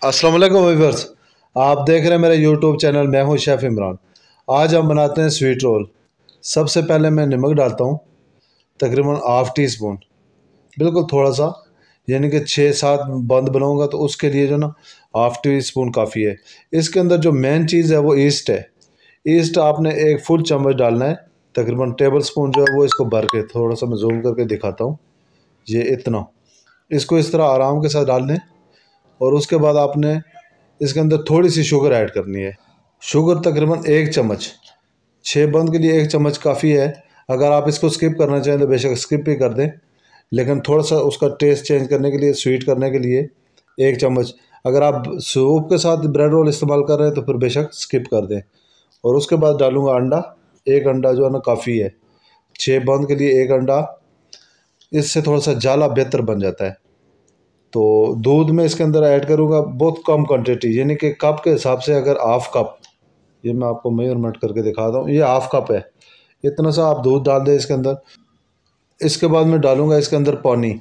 अस्सलाम वालेकुम व्यूअर्स। आप देख रहे हैं मेरा यूट्यूब चैनल। मैं हूं शेफ़ इमरान। आज हम बनाते हैं स्वीट रोल। सबसे पहले मैं नमक डालता हूं, तकरीबन हाफ़ टी स्पून, बिल्कुल थोड़ा सा, यानी कि 6-7 बंद बनाऊंगा तो उसके लिए जो ना हाफ़ टी स्पून काफ़ी है। इसके अंदर जो मेन चीज़ है वो ईस्ट है। ईस्ट आपने एक फुल चम्मच डालना है, तकरीबन टेबल स्पून जो है वो इसको भर के, थोड़ा सा मैं जूम करके दिखाता हूँ, ये इतना, इसको इस तरह आराम के साथ डाल दें। और उसके बाद आपने इसके अंदर थोड़ी सी शुगर ऐड करनी है। शुगर तकरीबन 1 चम्मच, 6 बंद के लिए 1 चम्मच काफ़ी है। अगर आप इसको स्किप करना चाहें तो बेशक स्किप भी कर दें, लेकिन थोड़ा सा उसका टेस्ट चेंज करने के लिए, स्वीट करने के लिए 1 चम्मच। अगर आप सूप के साथ ब्रेड रोल इस्तेमाल कर रहे हैं तो फिर बेशक स्किप कर दें। और उसके बाद डालूंगा अंडा। एक अंडा जो है ना काफ़ी है, 6 बंद के लिए एक अंडा, इससे थोड़ा सा जाला बेहतर बन जाता है। तो दूध में इसके अंदर ऐड करूँगा बहुत कम क्वांटिटी, यानी कि कप के हिसाब से, अगर हाफ कप, ये मैं आपको मेजरमेंट करके दिखाता हूँ, ये हाफ कप है, इतना सा आप दूध डाल दें इसके अंदर। इसके बाद मैं डालूँगा इसके अंदर पानी।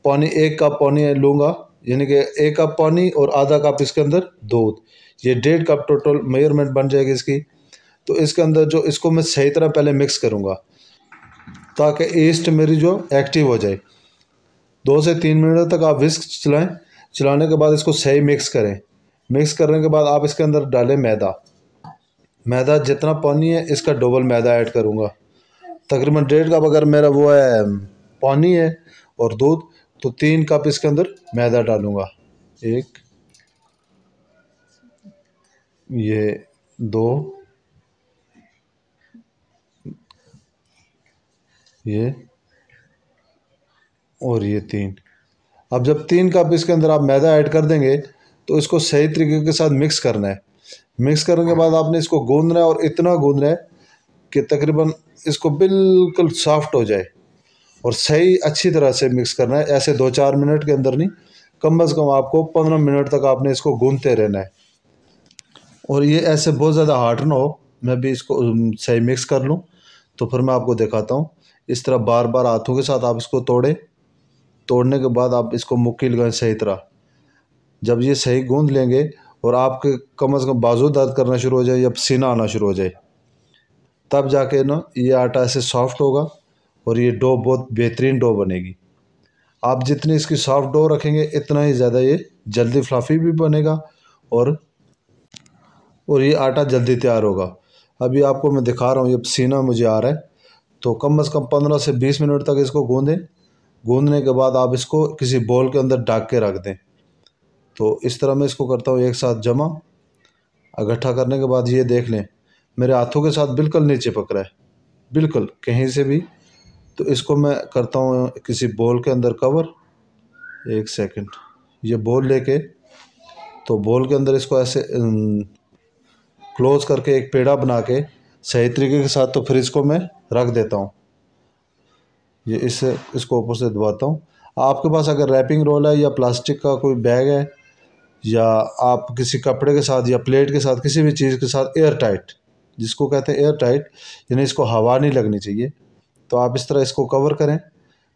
पानी 1 कप पानी लूँगा, यानी कि 1 कप पानी और आधा कप इसके अंदर दूध, ये 1.5 कप टोटल मेजरमेंट बन जाएगी इसकी। तो इसके अंदर जो इसको मैं सही तरह पहले मिक्स करूँगा ताकि ईस्ट मेरी जो एक्टिव हो जाए। 2 से 3 मिनट तक आप विस्क चलाएं। चलाने के बाद इसको सही मिक्स करें। मिक्स करने के बाद आप इसके अंदर डालें मैदा। मैदा जितना पानी है इसका डबल मैदा ऐड करूँगा। तकरीबन 1.5 कप अगर मेरा वो है पानी है और दूध, तो 3 कप इसके अंदर मैदा डालूँगा। एक, ये 2, ये, और ये 3। अब जब 3 कप इसके अंदर आप मैदा ऐड कर देंगे तो इसको सही तरीके के साथ मिक्स करना है। मिक्स करने के बाद आपने इसको गूंदना है, और इतना गूंदना है कि तकरीबन इसको बिल्कुल सॉफ्ट हो जाए, और सही अच्छी तरह से मिक्स करना है। ऐसे 2-4 मिनट के अंदर नहीं, कम अज़ कम आपको 15 मिनट तक आपने इसको गूंदते रहना है। और ये ऐसे बहुत ज़्यादा हार्ड ना हो, मैं भी इसको सही मिक्स कर लूँ। तो फिर मैं आपको दिखाता हूँ। इस तरह बार बार हाथों के साथ आप इसको तोड़ें। तोड़ने के बाद आप इसको मुक्की लगाएं सही तरह। जब ये सही गूंद लेंगे और आपके कम अज़ कम बाजू दर्द करना शुरू हो जाए या पसीना आना शुरू हो जाए, तब जाके ना ये आटा ऐसे सॉफ्ट होगा और ये डो बहुत बेहतरीन डो बनेगी। आप जितनी इसकी सॉफ्ट डो रखेंगे इतना ही ज़्यादा ये जल्दी फ्लफ़ी भी बनेगा, और ये आटा जल्दी तैयार होगा। अभी आपको मैं दिखा रहा हूँ, ये पसीना मुझे आ रहा है। तो कम अज़ कम 15 से 20 मिनट तक इसको गूंदें। गूंदने के बाद आप इसको किसी बॉल के अंदर ढक के रख दें। तो इस तरह मैं इसको करता हूँ एक साथ जमा। इकट्ठा करने के बाद ये देख लें, मेरे हाथों के साथ बिल्कुल नहीं चिपक रहा है, बिल्कुल कहीं से भी। तो इसको मैं करता हूँ किसी बोल के अंदर कवर। एक सेकंड, ये बोल लेके, तो बोल के अंदर इसको ऐसे क्लोज करके एक पेड़ा बना के सही तरीके के साथ, तो फिर इसको मैं रख देता हूँ। ये इसको ऊपर से दबाता हूँ। आपके पास अगर रैपिंग रोल है या प्लास्टिक का कोई बैग है, या आप किसी कपड़े के साथ या प्लेट के साथ, किसी भी चीज़ के साथ एयर टाइट, जिसको कहते हैं एयर टाइट, यानी इसको हवा नहीं लगनी चाहिए, तो आप इस तरह इसको कवर करें।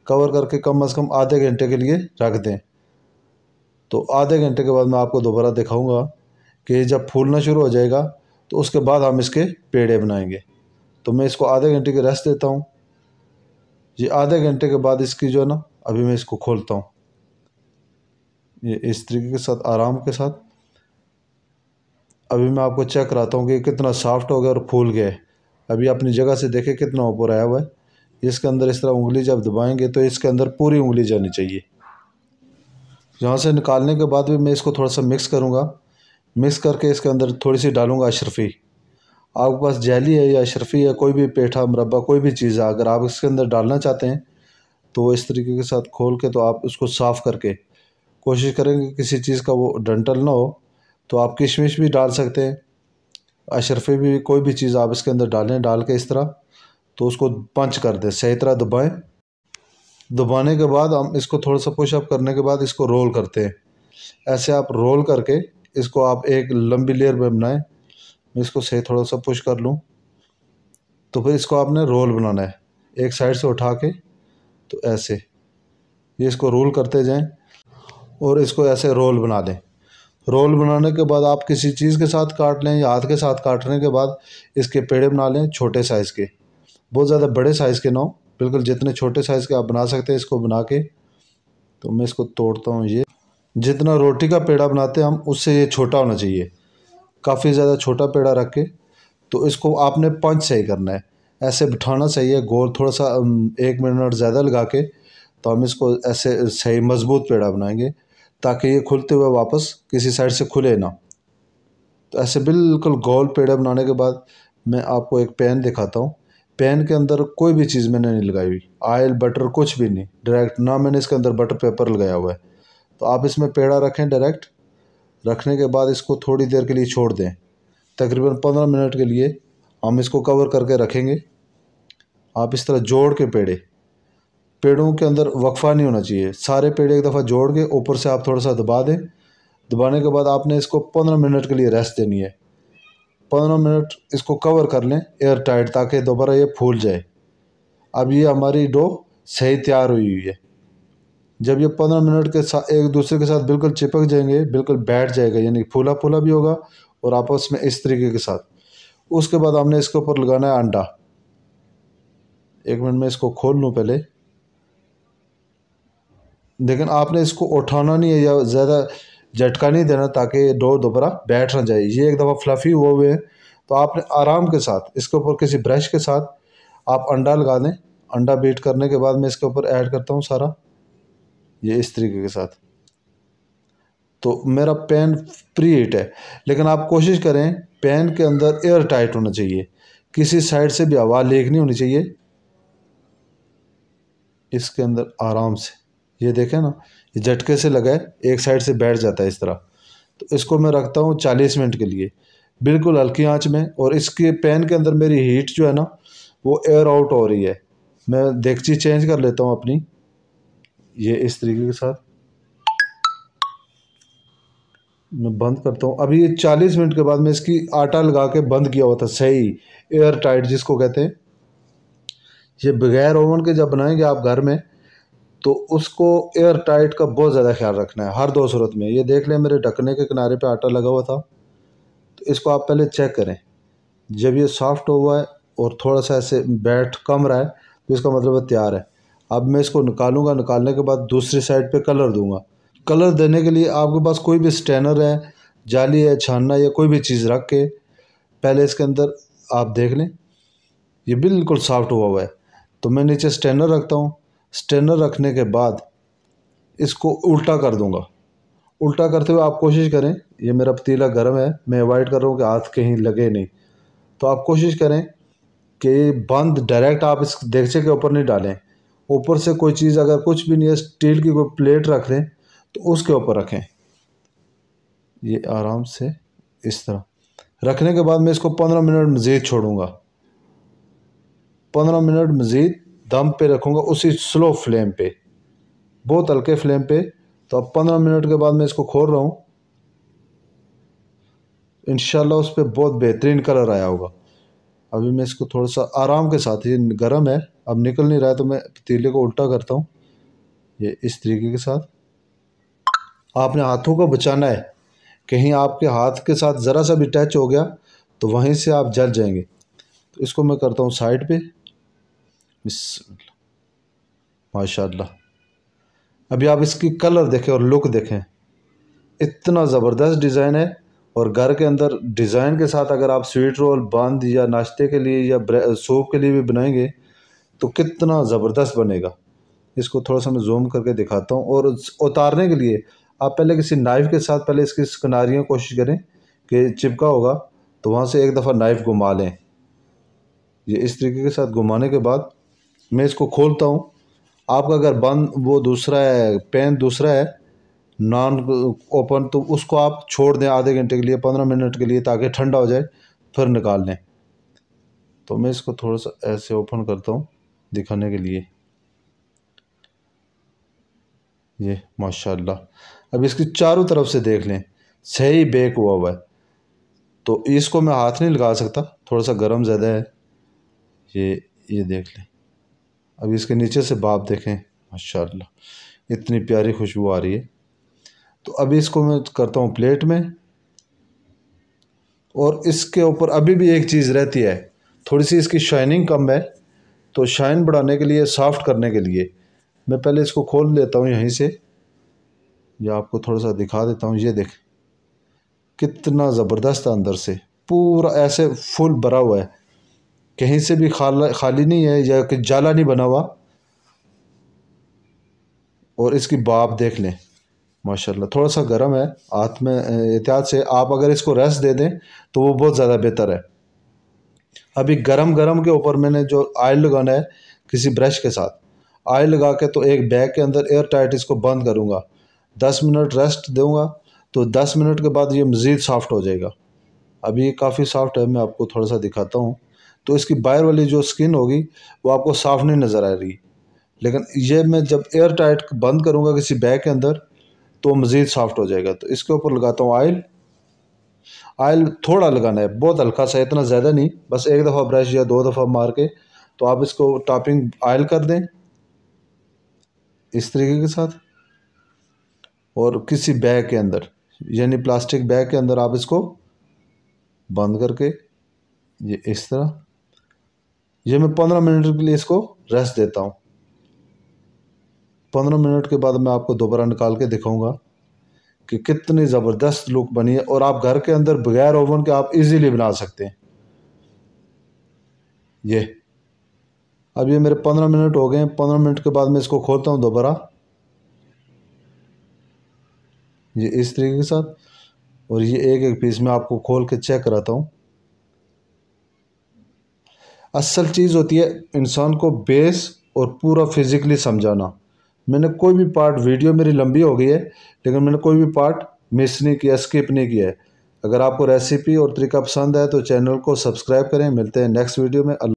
कवर करके कम अज़ कम आधे घंटे के लिए रख दें। तो आधे घंटे के बाद मैं आपको दोबारा दिखाऊंगा कि जब फूलना शुरू हो जाएगा तो उसके बाद हम इसके पेड़े बनाएंगे। तो मैं इसको आधे घंटे की रेस्ट देता हूँ। ये आधे घंटे के बाद इसकी जो है ना, अभी मैं इसको खोलता हूँ, ये इस तरीके के साथ आराम के साथ। अभी मैं आपको चेक कराता हूँ कि कितना सॉफ्ट हो गया और फूल गया है। अभी अपनी जगह से देखें कितना ऊपर आया हुआ है। इसके अंदर इस तरह उंगली जब दबाएंगे तो इसके अंदर पूरी उंगली जानी चाहिए। यहाँ से निकालने के बाद भी मैं इसको थोड़ा सा मिक्स करूँगा। मिक्स करके इसके अंदर थोड़ी सी डालूँगा अशरफ़ी। आपके पास जेली है या अशरफ़ी है, कोई भी पेठा मुरब्बा कोई भी चीज़ है, अगर आप इसके अंदर डालना चाहते हैं तो इस तरीके के साथ खोल के, तो आप उसको साफ़ करके कोशिश करेंगे किसी चीज़ का वो डंठल ना हो। तो आप किशमिश भी डाल सकते हैं, अशरफ़ी भी, कोई भी चीज़ आप इसके अंदर डालें। डाल के इस तरह तो उसको पंच कर दें, सही तरह दबाएं। दबाने के बाद हम इसको थोड़ा सा पुशअप करने के बाद इसको रोल करते हैं। ऐसे आप रोल करके इसको आप एक लंबी लेयर में बनाएं। मैं इसको सही थोड़ा सा पुश कर लूँ, तो फिर इसको आपने रोल बनाना है एक साइड से उठा के। तो ऐसे ये इसको रोल करते जाएं और इसको ऐसे रोल बना दें। रोल बनाने के बाद आप किसी चीज़ के साथ काट लें या हाथ के साथ काटने के बाद इसके पेड़े बना लें छोटे साइज़ के, बहुत ज़्यादा बड़े साइज़ के ना हो, बिल्कुल जितने छोटे साइज़ के आप बना सकते हैं इसको बना के। तो मैं इसको तोड़ता हूँ। ये जितना रोटी का पेड़ा बनाते हैं हम उससे ये छोटा होना चाहिए, काफ़ी ज़्यादा छोटा पेड़ा रख के तो इसको आपने पंच सही करना है, ऐसे बिठाना चाहिए गोल थोड़ा सा 1 मिनट ज़्यादा लगा के। तो हम इसको ऐसे सही मजबूत पेड़ा बनाएंगे ताकि ये खुलते हुए वापस किसी साइड से खुले ना। तो ऐसे बिल्कुल गोल पेड़ा बनाने के बाद मैं आपको एक पैन दिखाता हूँ। पैन के अंदर कोई भी चीज़ मैंने नहीं लगाई हुई, ऑयल बटर कुछ भी नहीं, डायरेक्ट ना मैंने इसके अंदर बटर पेपर लगाया हुआ है। तो आप इसमें पेड़ा रखें डायरेक्ट, रखने के बाद इसको थोड़ी देर के लिए छोड़ दें, तकरीबन 15 मिनट के लिए हम इसको कवर करके रखेंगे। आप इस तरह जोड़ के पेड़ों के अंदर वक्फा नहीं होना चाहिए, सारे पेड़ एक दफ़ा जोड़ के ऊपर से आप थोड़ा सा दबा दें। दबाने के बाद आपने इसको 15 मिनट के लिए रेस्ट देनी है। 15 मिनट इसको कवर कर लें एयर टाइट, ताकि दोबारा ये फूल जाए। अब ये हमारी डो सही तैयार हुई हुई है। जब ये 15 मिनट के साथ एक दूसरे के साथ बिल्कुल चिपक जाएंगे, बिल्कुल बैठ जाएगा, यानी फूला फूला भी होगा और आपस में इस तरीके के साथ। उसके बाद हमने इसके ऊपर लगाना है अंडा। 1 मिनट में इसको खोल लूँ पहले, लेकिन आपने इसको उठाना नहीं है या ज़्यादा झटका नहीं देना ताकि डो दोबारा बैठ ना जाए। ये एक दफ़ा फ्लफ़ी हुए हुए हैं तो आपने आराम के साथ इसके ऊपर किसी ब्रश के साथ आप अंडा लगा दें। अंडा बीट करने के बाद मैं इसके ऊपर ऐड करता हूँ सारा, ये इस तरीके के साथ। तो मेरा पैन प्री हीट है, लेकिन आप कोशिश करें पैन के अंदर एयर टाइट होना चाहिए, किसी साइड से भी हवा लीक नहीं होनी चाहिए। इसके अंदर आराम से ये देखें ना, ये झटके से लगा है, एक साइड से बैठ जाता है इस तरह। तो इसको मैं रखता हूँ 40 मिनट के लिए बिल्कुल हल्की आंच में। और इसके पैन के अंदर मेरी हीट जो है ना वो एयर आउट हो रही है। मैं देगची चेंज कर लेता हूँ अपनी, ये इस तरीके के साथ मैं बंद करता हूँ। अभी ये 40 मिनट के बाद मैं इसकी आटा लगा के बंद किया हुआ था सही एयर टाइट जिसको कहते हैं। ये बगैर ओवन के जब बनाएंगे आप घर में तो उसको एयर टाइट का बहुत ज़्यादा ख्याल रखना है हर दो सूरत में। ये देख लें मेरे ढकने के किनारे पे आटा लगा हुआ था, तो इसको आप पहले चेक करें। जब ये सॉफ्ट हुआ है और थोड़ा सा ऐसे बैठ कम रहा है तो इसका मतलब है तैयार है। अब मैं इसको निकालूंगा, निकालने के बाद दूसरी साइड पे कलर दूंगा। कलर देने के लिए आपके पास कोई भी स्टैनर है, जाली है, छानना या कोई भी चीज़ रख के पहले इसके अंदर आप देख लें ये बिल्कुल सॉफ्ट हुआ हुआ है। तो मैं नीचे स्टैनर रखता हूँ। स्टैनर रखने के बाद इसको उल्टा कर दूंगा। उल्टा करते हुए आप कोशिश करें, ये मेरा पतीला गर्म है, मैं अवॉइड कर रहा हूँ कि हाथ कहीं लगे नहीं। तो आप कोशिश करें कि बंद डायरेक्ट आप इस देगचे के ऊपर नहीं डालें, ऊपर से कोई चीज़ अगर कुछ भी नहीं है, स्टील की कोई प्लेट रख लें तो उसके ऊपर रखें। ये आराम से इस तरह रखने के बाद मैं इसको 15 मिनट मज़ीद छोड़ूंगा। 15 मिनट मज़ीद दम पे रखूँगा उसी स्लो फ्लेम पे, बहुत हल्के फ्लेम पे। तो अब 15 मिनट के बाद मैं इसको खोल रहा हूँ। इंशाल्लाह उस पर बहुत बेहतरीन कलर आया होगा। अभी मैं इसको थोड़ा सा आराम के साथ, ये गर्म है अब निकल नहीं रहा है, तो मैं पतीले को उल्टा करता हूँ ये इस तरीके के साथ। आपने हाथों को बचाना है, कहीं आपके हाथ के साथ ज़रा सा भी टच हो गया तो वहीं से आप जल जाएंगे। तो इसको मैं करता हूँ साइड पे। बिस्मिल्लाह, माशाल्लाह। अभी आप इसकी कलर देखें और लुक देखें, इतना ज़बरदस्त डिज़ाइन है। और घर के अंदर डिज़ाइन के साथ अगर आप स्वीट रोल बंद या नाश्ते के लिए या सूप के लिए भी बनाएंगे तो कितना ज़बरदस्त बनेगा। इसको थोड़ा सा मैं जूम करके दिखाता हूँ। और उतारने के लिए आप पहले किसी नाइफ़ के साथ पहले इसकी किनारियाँ कोशिश करें कि चिपका होगा तो वहाँ से एक दफ़ा नाइफ़ घुमा लें। ये इस तरीके के साथ घुमाने के बाद मैं इसको खोलता हूँ। आपका अगर बंद वो दूसरा है, पैन दूसरा है नॉन ओपन, तो उसको आप छोड़ दें आधे घंटे के लिए, 15 मिनट के लिए, ताकि ठंडा हो जाए फिर निकाल लें। तो मैं इसको थोड़ा सा ऐसे ओपन करता हूँ दिखाने के लिए। ये माशाल्लाह। अब इसकी चारों तरफ से देख लें सही बेक हुआ हुआ है। तो इसको मैं हाथ नहीं लगा सकता, थोड़ा सा गर्म ज़्यादा है। ये देख लें। अब इसके नीचे से भाप देखें, माशाल्लाह इतनी प्यारी खुशबू आ रही है। तो अभी इसको मैं करता हूँ प्लेट में, और इसके ऊपर अभी भी एक चीज़ रहती है, थोड़ी सी इसकी शाइनिंग कम है, तो शाइन बढ़ाने के लिए, सॉफ्ट करने के लिए मैं पहले इसको खोल लेता हूँ यहीं से, या आपको थोड़ा सा दिखा देता हूँ। ये देख कितना ज़बरदस्त है, अंदर से पूरा ऐसे फुल भरा हुआ है, कहीं से भी खाली नहीं है, या कि जाला नहीं बना हुआ। और इसकी भाप देख लें, माशाल्लाह। थोड़ा सा गर्म है, हाथ में एहतियात से, आप अगर इसको रेस्ट दे दें तो वो बहुत ज़्यादा बेहतर है। अभी गरम गरम के ऊपर मैंने जो ऑयल लगाना है, किसी ब्रश के साथ ऑयल लगा के, तो एक बैग के अंदर एयर टाइट इसको बंद करूँगा, 10 मिनट रेस्ट दूँगा, तो 10 मिनट के बाद ये मज़ीद सॉफ्ट हो जाएगा। अभी ये काफ़ी सॉफ्ट है, मैं आपको थोड़ा सा दिखाता हूँ। तो इसकी बाहर वाली जो स्किन होगी वो आपको साफ़ नहीं नज़र आ रही, लेकिन ये मैं जब एयर टाइट बंद करूँगा किसी बैग के अंदर, तो मज़ीद सॉफ्ट हो जाएगा। तो इसके ऊपर लगाता हूँ ऑयल। ऑयल थोड़ा लगाना है, बहुत हल्का सा, इतना ज़्यादा नहीं, बस एक दफ़ा ब्रश या 2 दफ़ा मार के, तो आप इसको टॉपिंग ऑयल कर दें इस तरीके के साथ। और किसी बैग के अंदर, यानी प्लास्टिक बैग के अंदर, आप इसको बंद करके, ये इस तरह, ये मैं 15 मिनट के लिए इसको रेस्ट देता हूँ। 15 मिनट के बाद मैं आपको दोबारा निकाल के दिखाऊंगा कि कितनी ज़बरदस्त लुक बनी है। और आप घर के अंदर बगैर ओवन के आप इजीली बना सकते हैं। ये अब ये मेरे 15 मिनट हो गए हैं। 15 मिनट के बाद मैं इसको खोलता हूँ दोबारा, ये इस तरीके के साथ। और ये एक एक पीस मैं आपको खोल के चेक कराता हूँ। असल चीज़ होती है इंसान को बेस और पूरा फिज़िकली समझाना। मैंने कोई भी पार्ट, वीडियो मेरी लंबी हो गई है लेकिन मैंने कोई भी पार्ट मिस नहीं किया, स्किप नहीं किया है। अगर आपको रेसिपी और तरीका पसंद आए तो चैनल को सब्सक्राइब करें। मिलते हैं नेक्स्ट वीडियो में।